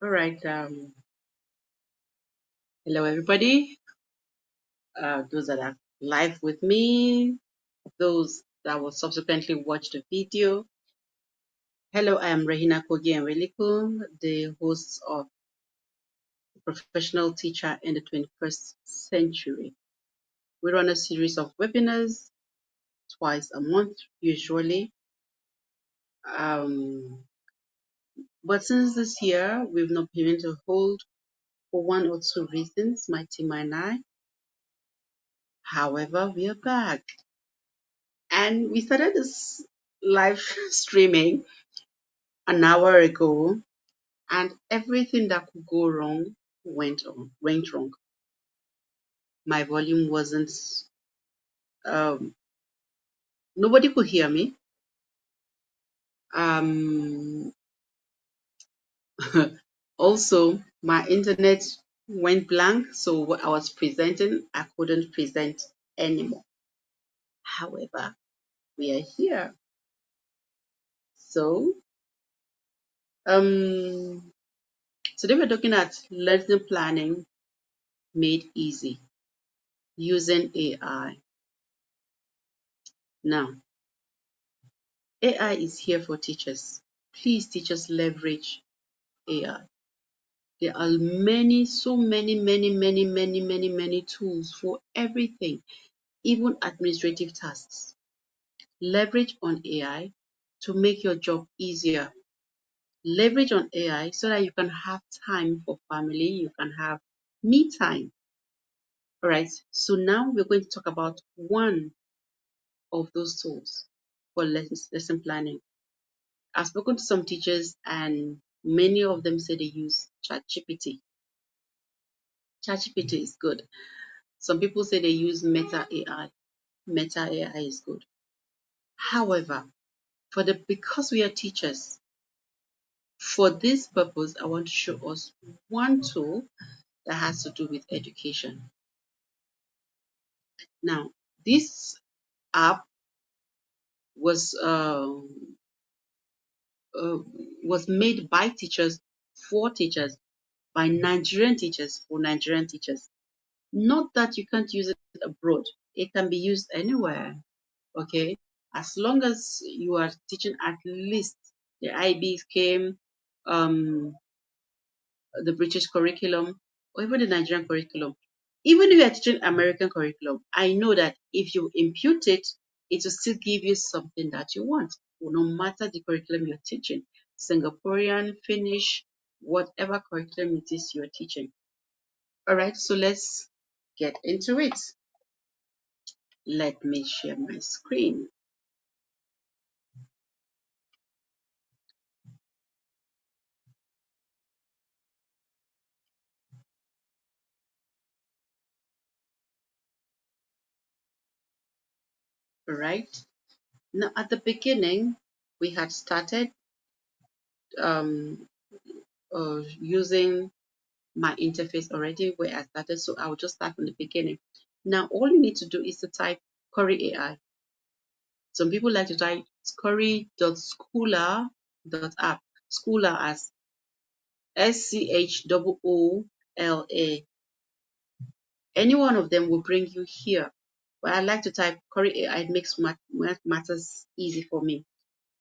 All right. Hello, everybody. Those that are live with me, those that will subsequently watch the video. Hello, I am Rahina Kogi-Enweliku, the host of Professional Teacher in the 21st Century. We run a series of webinars twice a month, usually. Um, but since this year, we've not been able to hold for one or two reasons, my team and I. However, we are back. And we started this live streaming an hour ago, and everything that could go wrong went wrong. My volume wasn't. Um, Nobody could hear me. Um, Also, my internet went blank, so what I was presenting, I couldn't present anymore. However, we are here. So, um, today we're looking at lesson planning made easy using AI. Now, AI is here for teachers. Please, teachers, leverage AI. There are so many tools for everything, even administrative tasks. Leverage on AI to make your job easier. Leverage on AI so that you can have time for family, you can have me time. All right, so now we're going to talk about one of those tools for lesson planning. I've spoken to some teachers and many of them say they use ChatGPT. ChatGPT is good. Some people say they use Meta AI. Meta AI is good. However, because we are teachers, for this purpose, I want to show us one tool that has to do with education. Now, this app was uh, uh, was made by teachers for teachers, by Nigerian teachers for Nigerian teachers. Not that you can't use it abroad. It can be used anywhere, okay? As long as you are teaching at least the IB came, the British curriculum, or even the Nigerian curriculum. Even if you are teaching American curriculum, I know that if you impute it, it will still give you something that you want, no matter the curriculum you're teaching, Singaporean, Finnish, whatever curriculum it is you're teaching. All right, so let's get into it. Let me share my screen. All right. Now, at the beginning, we had started um, using my interface already where I started, so I'll just start from the beginning. Now, all you need to do is to type Curry AI. Some people like to type curry.schooler.app. Schooler as SCHOOLA. Any one of them will bring you here. But I like to type Curry AI. It makes matters easy for me.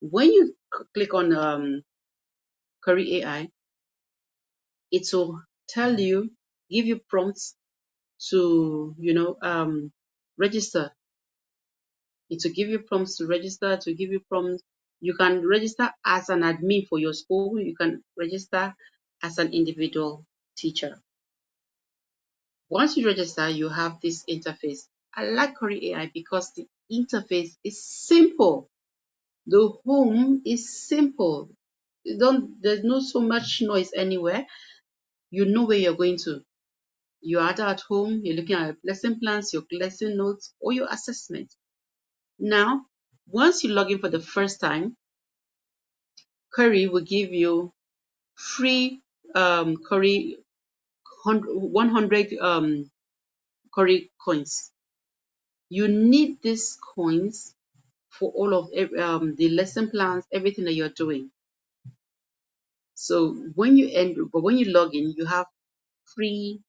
When you click on Curry AI, it will tell you, give you prompts to register. It will give you prompts to register, to give you prompts. You can register as an admin for your school. You can register as an individual teacher. Once you register, you have this interface. I like Curry AI because the interface is simple. The home is simple. There's no so much noise anywhere. You know where you're going to. You're either at home, you're looking at lesson plans, your lesson notes, or your assessment. Now, once you log in for the first time, Curry will give you free Curry 100 Curry coins. You need these coins for all of the lesson plans, everything that you're doing. So when you log in, you have free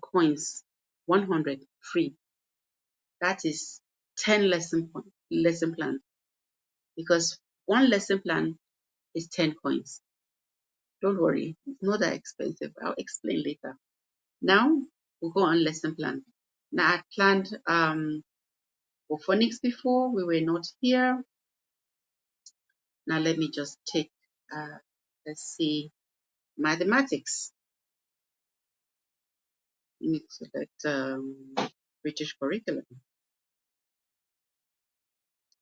coins, 100 free. That is 10 lesson plan, because one lesson plan is 10 coins. Don't worry, it's not that expensive. I'll explain later. Now we'll go on lesson plan. Now I planned for phonics before. We were not here. Now let me just take let's see, mathematics. Let me select British curriculum,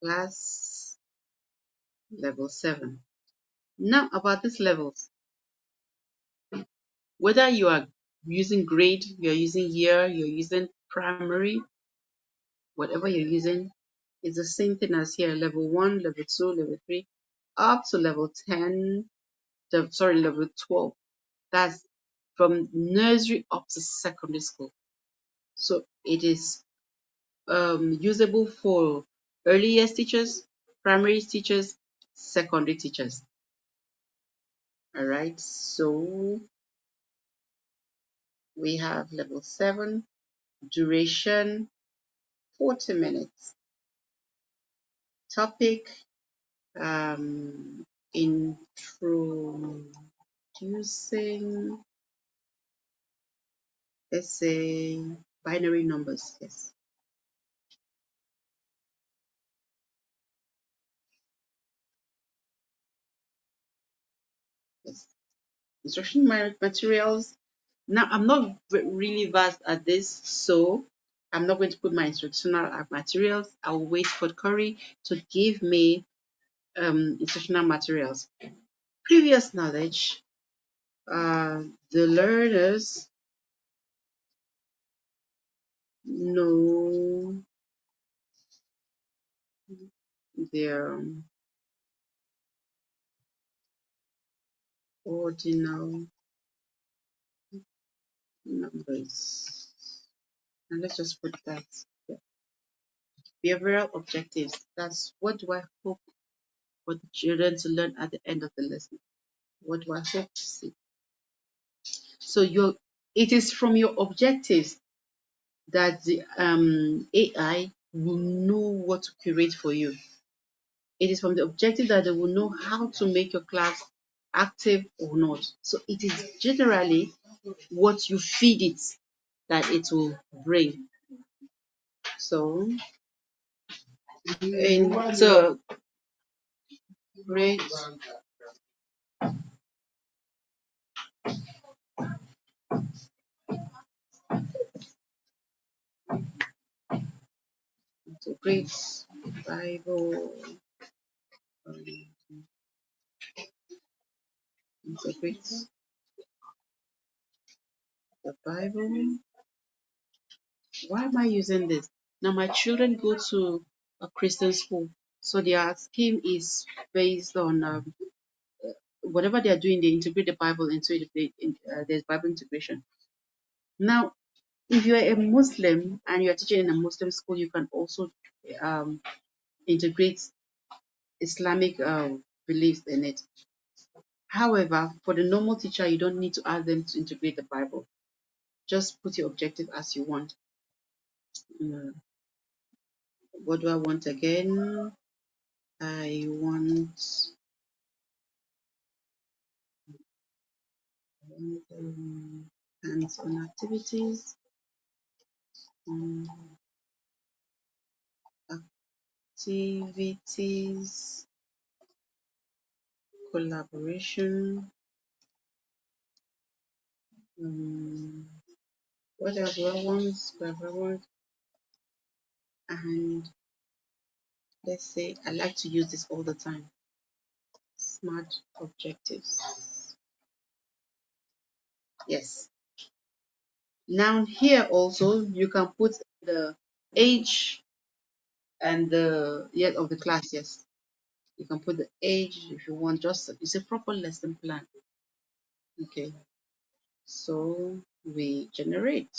class level 7. Now about these levels, whether you are using grade, you're using year, you're using primary, whatever you're using, it's the same thing as here: level 1, level 2, level 3, up to level 10, level 12. That's from nursery up to secondary school. So it is usable for early years teachers, primary teachers, secondary teachers. All right, so we have level 7, duration 40 minutes, topic introducing, let's say, binary numbers. Yes, yes. Instruction materials. Now, I'm not really vast at this, so I'm not going to put my instructional materials. I'll wait for Corey to give me instructional materials. Previous knowledge, the learners know their ordinal numbers. And let's just put that. Yeah. Behavioral objectives. That's what do I hope for the children to learn at the end of the lesson? What do I hope to see? So it is from your objectives that the AI will know what to curate for you. It is from the objective that they will know how to make your class active or not. So it is generally what you feed it that it will bring. So so great great Bible, um, integrate the Bible. Why am I using this? Now my children go to a Christian school, so their scheme is based on whatever they are doing. They integrate the Bible into it. There's Bible integration. Now, if you are a Muslim and you are teaching in a Muslim school, you can also um, integrate Islamic beliefs in it. However, for the normal teacher, you don't need to ask them to integrate the Bible. Just put your objective as you want. Uh, what do I want again? I want hands-on activities, um, activities, collaboration. Um, what else do I want? Collaborate. And let's say I like to use this all the time. Smart objectives. Yes. Now here also you can put the age and the year of the class. Yes. You can put the age if you want. Just it's a proper lesson plan. Okay. So we generate.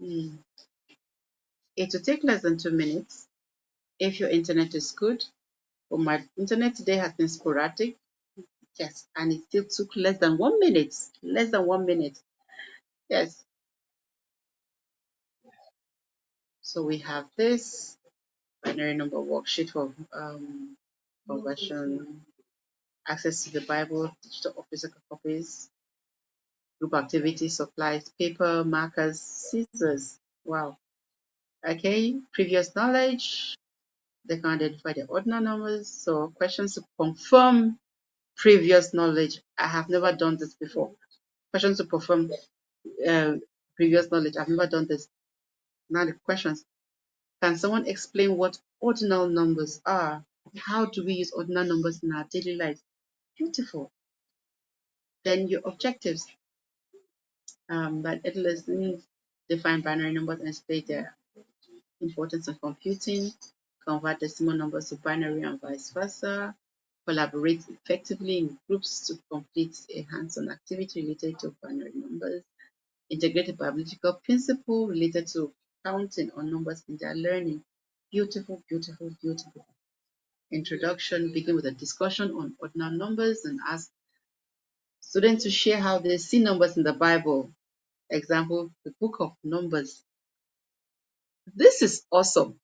Hmm. It will take less than 2 minutes. if your internet is good. But my internet today has been sporadic. Yes, and it still took less than 1 minute. Less than 1 minute. Yes. So we have this binary number worksheet for conversion, access to the Bible, digital or physical copies, group activities, supplies, paper, markers, scissors. Wow. Okay, previous knowledge. They can identify the ordinal numbers. So questions to confirm previous knowledge. I have never done this before. Questions to confirm uh, previous knowledge. I've never done this. Now the questions. Can someone explain what ordinal numbers are? How do we use ordinal numbers in our daily life? Beautiful. Then your objectives. But adolescents define binary numbers and explain their importance in computing, convert decimal numbers to binary and vice versa, collaborate effectively in groups to complete a hands-on activity related to binary numbers, integrate a biological principle related to counting on numbers in their learning. Beautiful, beautiful, beautiful. Introduction, begin with a discussion on ordinal numbers and ask students to share how they see numbers in the Bible. Example, the book of Numbers. This is awesome.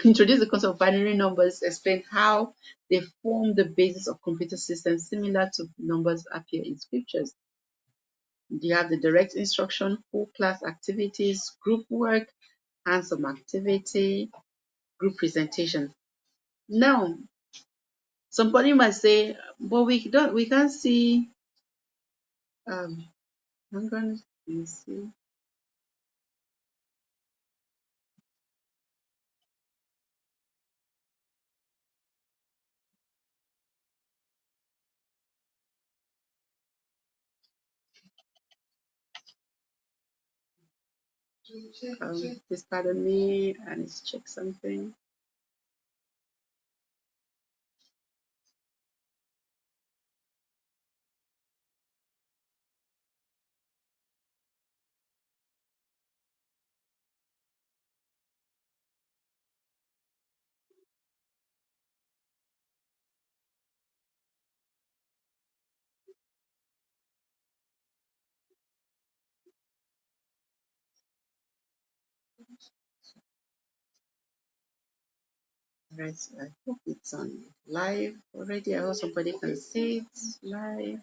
Introduce the concept of binary numbers, explain how they form the basis of computer systems similar to numbers appear in scriptures. You have the direct instruction, full class activities, group work, hands-on activity, group presentation. Now, somebody might say, but we can't see hang on, let me see. Please pardon me, I need to check something. Right, so I hope it's on live already. I hope somebody can see it live.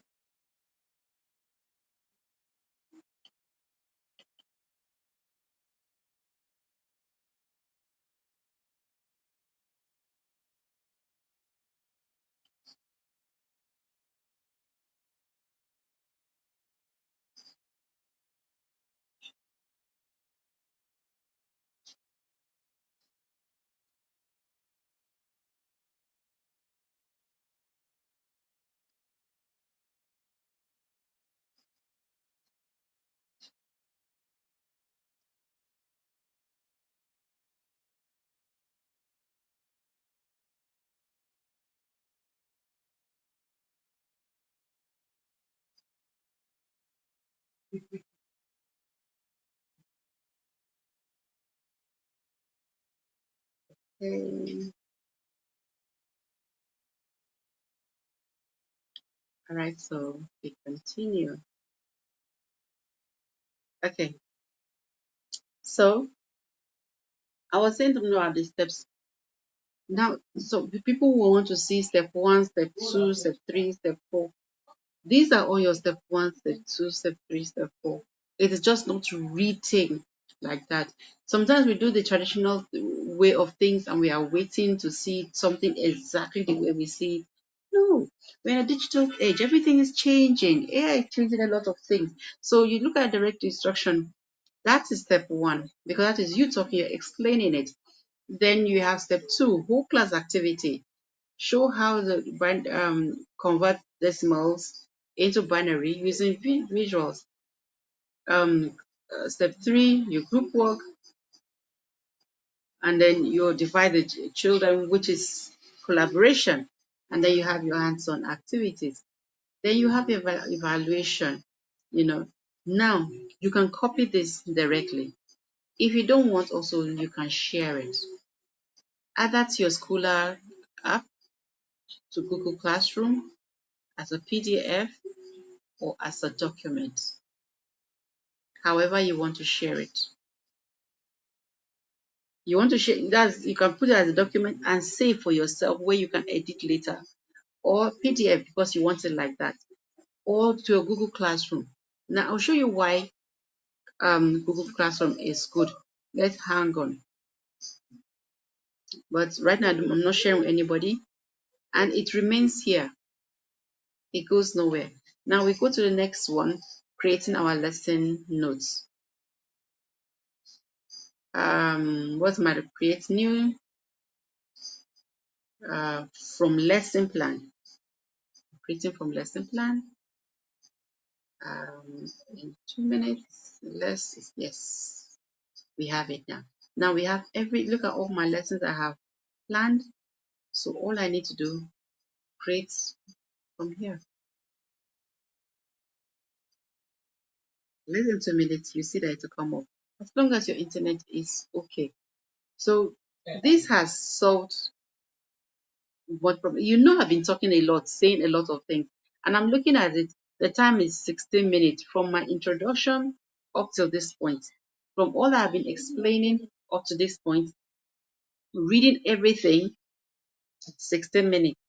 Okay. All right, so we continue. Okay, so I was saying to know are the steps now. So the people who want to see step one, step two, step three, step four. These are all your step one, step two, step three, step four. It is just not written like that. Sometimes we do the traditional way of things and we are waiting to see something exactly the way we see it. No, we're in a digital age. Everything is changing. AI is changing a lot of things. So you look at direct instruction. That is step one because that is you talking, you're explaining it. Then you have step two, whole class activity. Show how the convert decimals into binary using visuals. Step three, you group work, and then you divide the children, which is collaboration, and then you have your hands-on activities. Then you have your evaluation. You know, now you can copy this directly. If you don't want, also you can share it. Add that to your Scholar app, to Google Classroom, as a PDF or as a document, however you want to share it. You want to share that, you can put it as a document and save for yourself where you can edit later, or PDF because you want it like that, or to a Google Classroom. Now I'll show you why Google Classroom is good. Let's hang on. But right now I'm not sharing with anybody, and it remains here. It goes nowhere. Now we go to the next one, creating our lesson notes. What might I create new from lesson plan? Creating from lesson plan. In 2 minutes, yes, we have it now. Now we have look at all my lessons I have planned. So all I need to do, create from here. Less than 2 minutes, you see that it will come up. As long as your internet is okay. So this has solved what problem. I've been talking a lot, saying a lot of things, and I'm looking at it. The time is 16 minutes from my introduction up till this point. From all I've been explaining up to this point, reading everything, 16 minutes.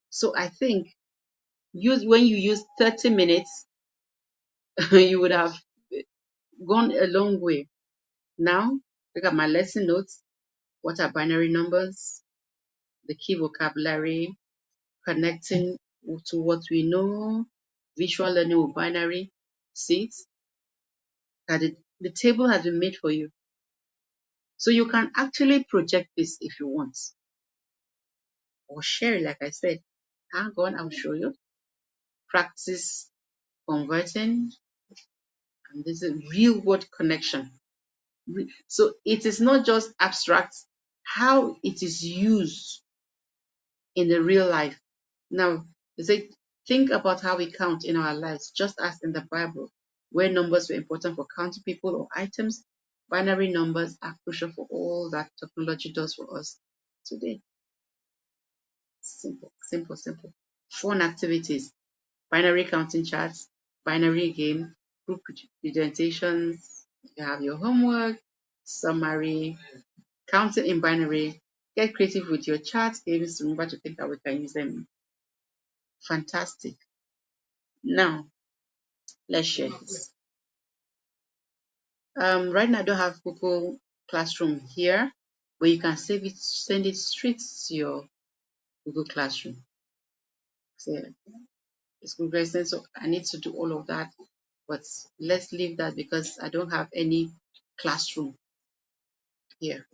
So I think when you use 30 minutes, you would have gone a long way. Now, look at my lesson notes. What are binary numbers? The key vocabulary, connecting to what we know, visual learning with binary. See that the table has been made for you. So you can actually project this if you want, or share it, like I said. Hang on, I'll show you. Practice converting, and this is real world connection. So it is not just abstract, how it is used in the real life. Now, they say, think about how we count in our lives, just as in the Bible, where numbers were important for counting people or items. Binary numbers are crucial for all that technology does for us today. Simple, simple, simple. Fun activities, binary counting charts, binary game, group presentations. You have your homework, summary, counting in binary. Get creative with your charts, games. Remember to think that we can use them. Fantastic. Now, let's share this. Right now, I don't have Google Classroom here, but you can send it straight to your Google Classroom. So it's Google Classroom, so I need to do all of that, but let's leave that because I don't have any classroom here.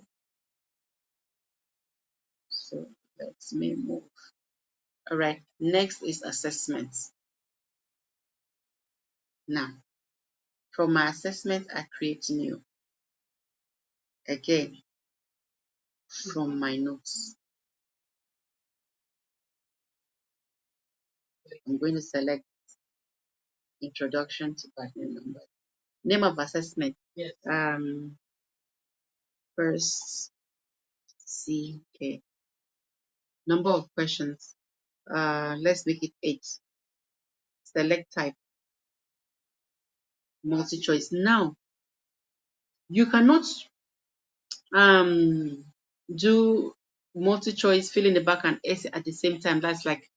So let's move. All right, next is assessments. Now, from my assessment, I create new. Again, from my notes. I'm going to select introduction to partner number. Name of assessment. Yes. First CK. Number of questions. Let's make it 8. Select type. Multi-choice. Now, you cannot do multi-choice, fill in the back and essay at the same time. That's like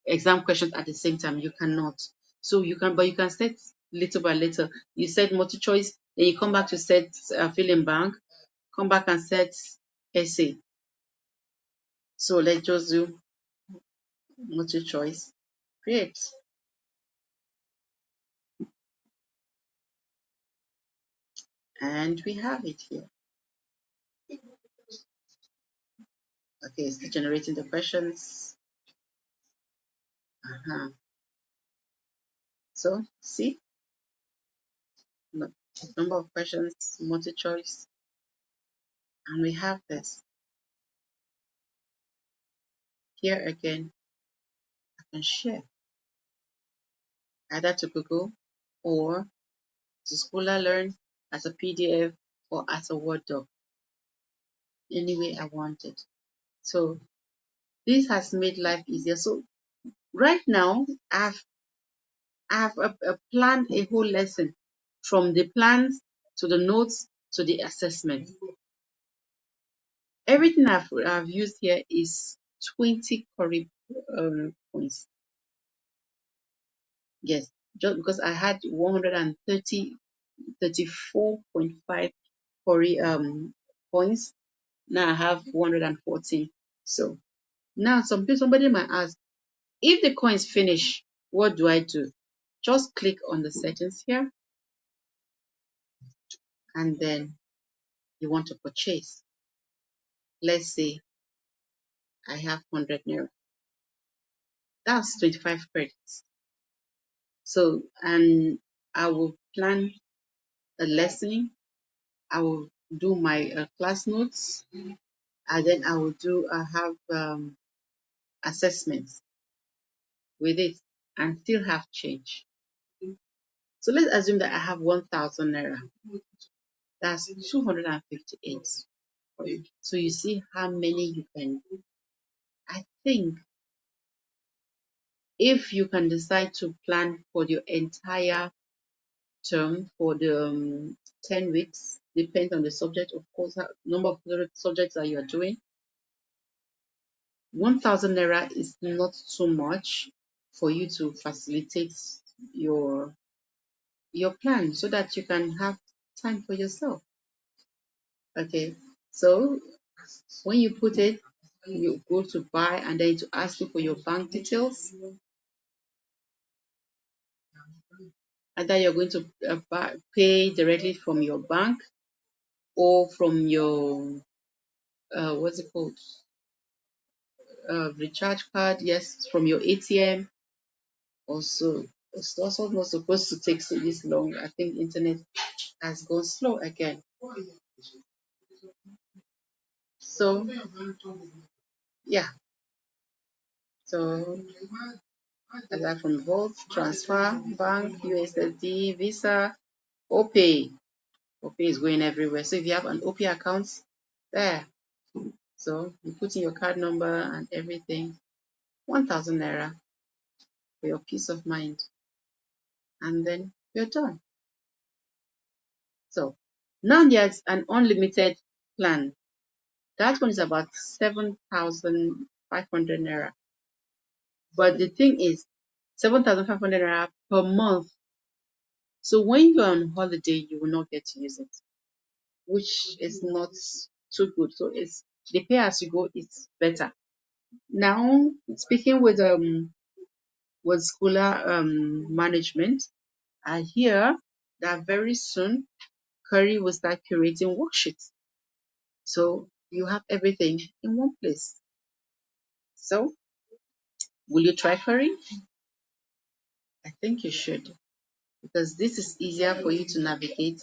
exam questions at the same time. You cannot. So you can, but you can set little by little. You set multi-choice, then you come back to set fill in blank, come back and set essay. So let's just do multi-choice. Create. And we have it here. Okay, it's generating the questions. So see, number of questions, multi-choice, and we have this. Here again, I can share either to Google or to Scholar Learn as a PDF or as a Word doc, any way I want it. So this has made life easier. So right now, I've planned a whole lesson from the plans to the notes to the assessment. Everything I've used here is 20 curry points. Yes, just because I had 134.5 curry points. Now I have 114. So now somebody might ask, if the coins finish, what do I do? Just click on the settings here, and then you want to purchase. Let's say I have 100 naira. That's 25 credits. So, and I will plan a lesson. I will do my class notes, and then I have assessments with it, and still have change. So let's assume that I have 1,000 naira. That's 258. So you see how many you can do. I think if you can decide to plan for your entire term for the 10 weeks, depends on the subject, of course, number of subjects that you're doing. 1,000 naira is not too much for you to facilitate your your plan so that you can have time for yourself. Okay, so when you put it, you go to buy, and then to ask you for your bank details, either you're going to pay directly from your bank or from your what's it called, recharge card. Yes, from your ATM. Also, it's also not supposed to take so this long. I think internet has gone slow again. So yeah, so aside from Vault, transfer, bank, USSD, Visa, OPay. OPay is going everywhere. So if you have an OPay account, there. So you put in your card number and everything. 1,000 naira for your peace of mind, and then you're done. So now there's an unlimited plan. That one is about 7,500 naira. But the thing is, 7,500 naira per month. So when you're on holiday, you will not get to use it, which is not too good. So it's the pay as you go is better. Now, speaking with schooler management, I hear that very soon Curry will start curating worksheets. So you have everything in one place. So will you try Curry? I think you should, because this is easier for you to navigate.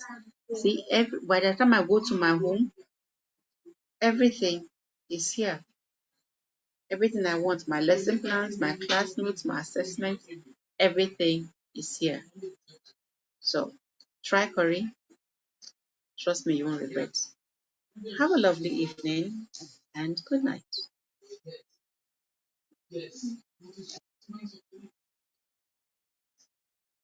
See, by the time I go to my home, everything is here. Everything I want, my lesson plans, my class notes, my assessments, everything is here. So try Curry. Trust me, you won't regret. Have a lovely evening and good night.